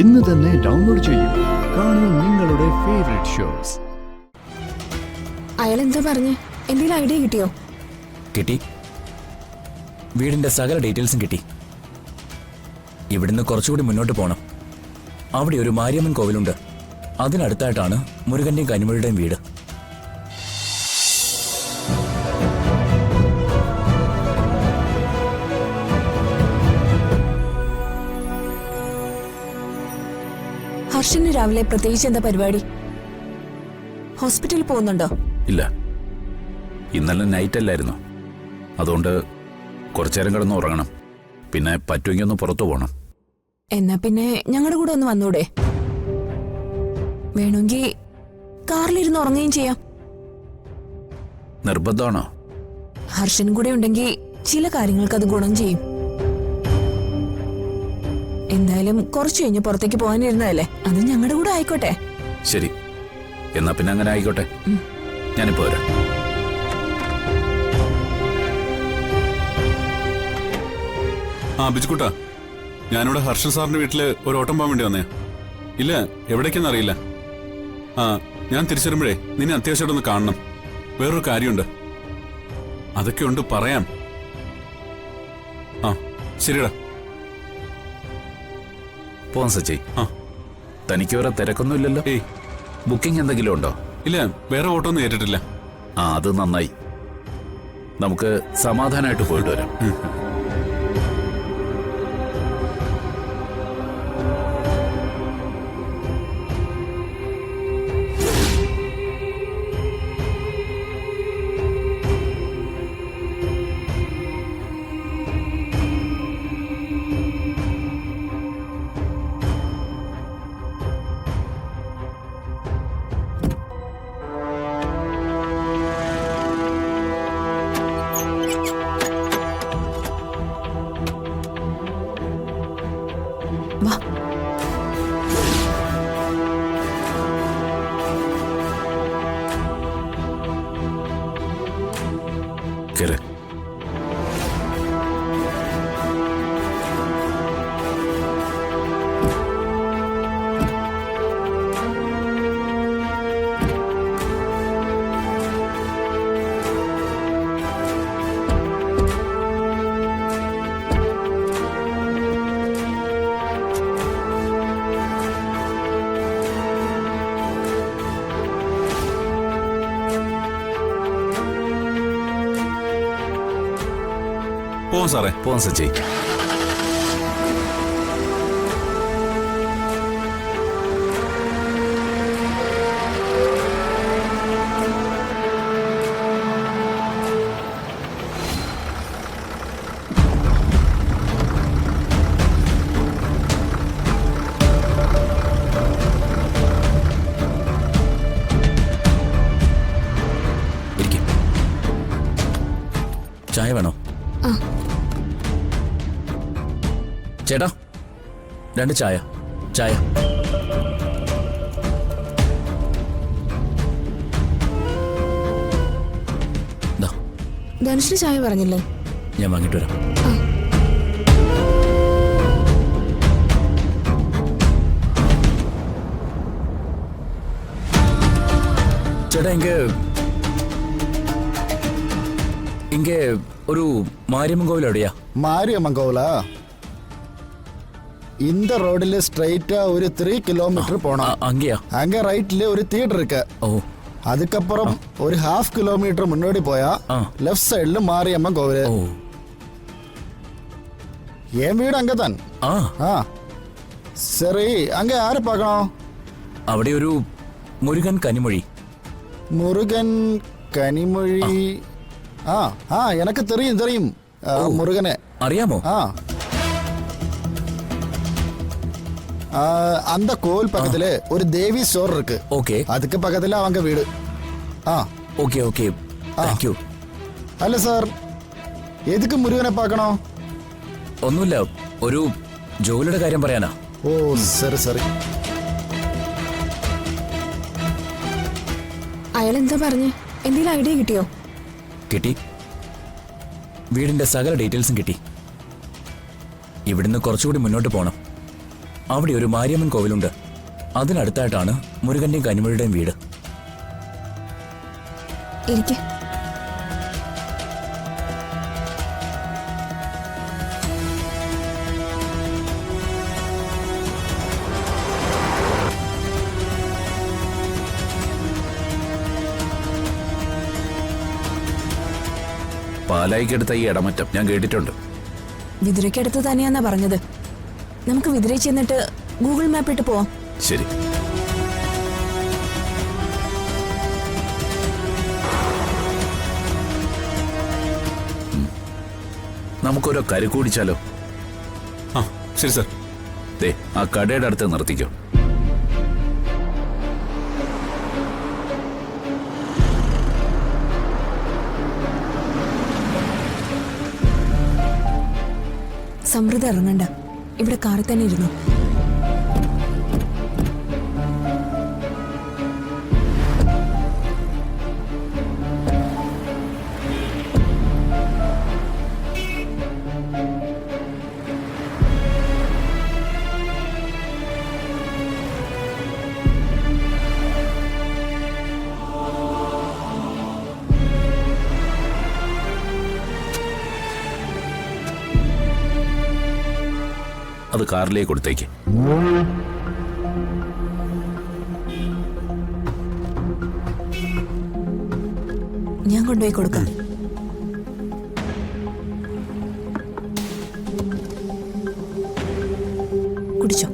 ഇന്ന് തന്നെ ഡൗൺലോഡ് ചെയ്യൂ. കാണൂ നിങ്ങളുടെ ഫേവറേറ്റ് ഷോസ്. അയാൾ എന്താ പറഞ്ഞേ? എന്തെങ്കിലും ഐഡിയ കിട്ടിയോ? കിട്ടി. വീടിന്റെ സകല ഡീറ്റെയിൽസും കിട്ടി. ഇവിടുന്ന് കുറച്ചുകൂടി മുന്നോട്ട് പോകണം. അവിടെ ഒരു മാരിയമ്മൻ കോവിലുണ്ട്. അതിനടുത്തായിട്ടാണ് മുരുകന്റെയും കനിമൊഴിയുടെയും വീട്. ഹർഷന് രാവിലെ പ്രത്യേകിച്ച് എന്താ പരിപാടി? ഹോസ്പിറ്റലിൽ പോകുന്നുണ്ടോ? ഇല്ല, ഇന്നലെ നൈറ്റ് അല്ലായിരുന്നു. അതുകൊണ്ട് കുറച്ചേരം കിടന്ന് ഉറങ്ങണം. പിന്നെ പറ്റുമെങ്കിൽ ഒന്ന് പുറത്തു പോകണം. എന്നാ പിന്നെ ഞങ്ങളുടെ കൂടെ ഒന്ന് വന്നൂടെ? വേണമെങ്കിൽ കാറിലിരുന്ന് ഉറങ്ങുകയും ചെയ്യാം. നിർബന്ധമാണോ? ഹർഷനും കൂടെ ഉണ്ടെങ്കിൽ ചില കാര്യങ്ങൾക്ക് അത് ഗുണം ചെയ്യും. എന്തായാലും കുറച്ചു കഴിഞ്ഞ് പുറത്തേക്ക് പോകാനിരുന്നതല്ലേ, അത് ഞങ്ങളുടെ കൂടെ ആയിക്കോട്ടെ. ശരി, എന്നാ പിന്നെ അങ്ങനെ ആയിക്കോട്ടെ. ഞാനിപ്പോ വരാം. ബിജുക്കുട്ടാ, ഞാനിവിടെ ഹർഷൻ സാറിന്റെ വീട്ടില് ഒരു ഓട്ടം പോകാൻ വേണ്ടി വന്നേ. ഇല്ല, എവിടേക്കെന്ന് അറിയില്ല. ഞാൻ തിരിച്ചു വരുമ്പോഴേ നിന്നെ അത്യാവശ്യമായിട്ടൊന്ന് കാണണം. വേറൊരു കാര്യമുണ്ട്. അതൊക്കെ ഉണ്ട്, പറയാം. ശരിടാ. പോവാൻ സച്ചി. തനിക്ക് വേറെ തിരക്കൊന്നും ഇല്ലല്ലോ? ഏയ്, ബുക്കിംഗ് എന്തെങ്കിലും ഉണ്ടോ? ഇല്ല, വേറെ ഓട്ടോ ഒന്നും ഏറ്റിട്ടില്ല. അത് നന്നായി. നമുക്ക് സമാധാനമായിട്ട് പോയിട്ട് വരാം. വാ. കേറ്. പോവാം സാറേ. പോവാൻ സച്ചി. ചായ വേണോ? ചേട്ടാ, 2 ചായ. ചായ. ധനുഷിന് ചായ പറഞ്ഞില്ലേ? ഞാൻ വാങ്ങിട്ട് വരാം. ചേട്ടാ, இங்கே ஒரு மாரியம்மன் கோவில் எവിടെயா? மாரியம்மன் கோவிலா? இந்த ரோடுல ஸ்ட்ரைட்டா ஒரு 3 கிலோமீட்டர் போனோம். அங்கேயா? அங்க ரைட்ல ஒரு தியேட்டர் இருக்கு. ஓ. அதுக்கப்புறம் ஒரு 1/2 கிலோமீட்டர் முன்னாடி போயா லெஃப்ட் சைடுல மாரியம்மன் கோவில். ஓ. என் வீடு அங்கதான். சரி, அங்க யாரை பார்க்கணும்? അവിടെ ഒരു മുരുകൻ കനിമൊഴി. முருகன் கனிமொழி? எனக்கு தெரியும் முருகனே. അറിയാമോ? அந்த கோவில் பக்கத்துல ஒரு தேவி ஸ்டோர் இருக்கு. ஓகே. அதுக்கு பக்கத்துல அவங்க வீடு. Okay okay, thank you. അല്ല സാർ, എതുക്ക് മുരുകനെ பார்க்கணும்? ഒന്നുമില്ല, ഒരു ജോലിയുടെ കാര്യം പറയാനാ. ഓ, സരി സരി. അയാൾ എന്താ പറഞ്ഞേ? എന്തെങ്കിലും ഐഡിയ കിട്ടിയോ? കിട്ടി. വീടിന്റെ സകല ഡീറ്റെയിൽസും കിട്ടി. ഇവിടുന്ന് കുറച്ചുകൂടി മുന്നോട്ട് പോകണം. അവിടെ ഒരു മാരിയമ്മൻ കോവിലുണ്ട്. അതിനടുത്തായിട്ടാണ് മുരുകന്റെയും കനിമൊഴിയുടെയും വീട്. ഇരിക്കെ. പാലായിക്കടുത്ത ഈ ഇടമറ്റം ഞാൻ കേട്ടിട്ടുണ്ട്. വിതുരയ്ക്കടുത്ത് തന്നെയാന്നാ പറഞ്ഞത്. നമുക്ക് വിതുരയിൽ ചെന്നിട്ട് ഗൂഗിൾ മാപ്പ് ഇട്ട് പോവാം. ശരി. നമുക്കൊരു കരു കൂടിച്ചാലോ? ആ ശരി സാർ. ദേ ആ കടയുടെ അടുത്ത് നിർത്തിക്കോ. സമൃദ്ധ ഇറങ്ങണ്ട, ഇവിടെ കാറിൽ തന്നെ ഇരുന്നു. അത് കാറിലേക്ക് കൊടുത്തേക്ക്. ഞാൻ കൊണ്ടുപോയി കൊടുക്കാം. കുടിച്ചോ.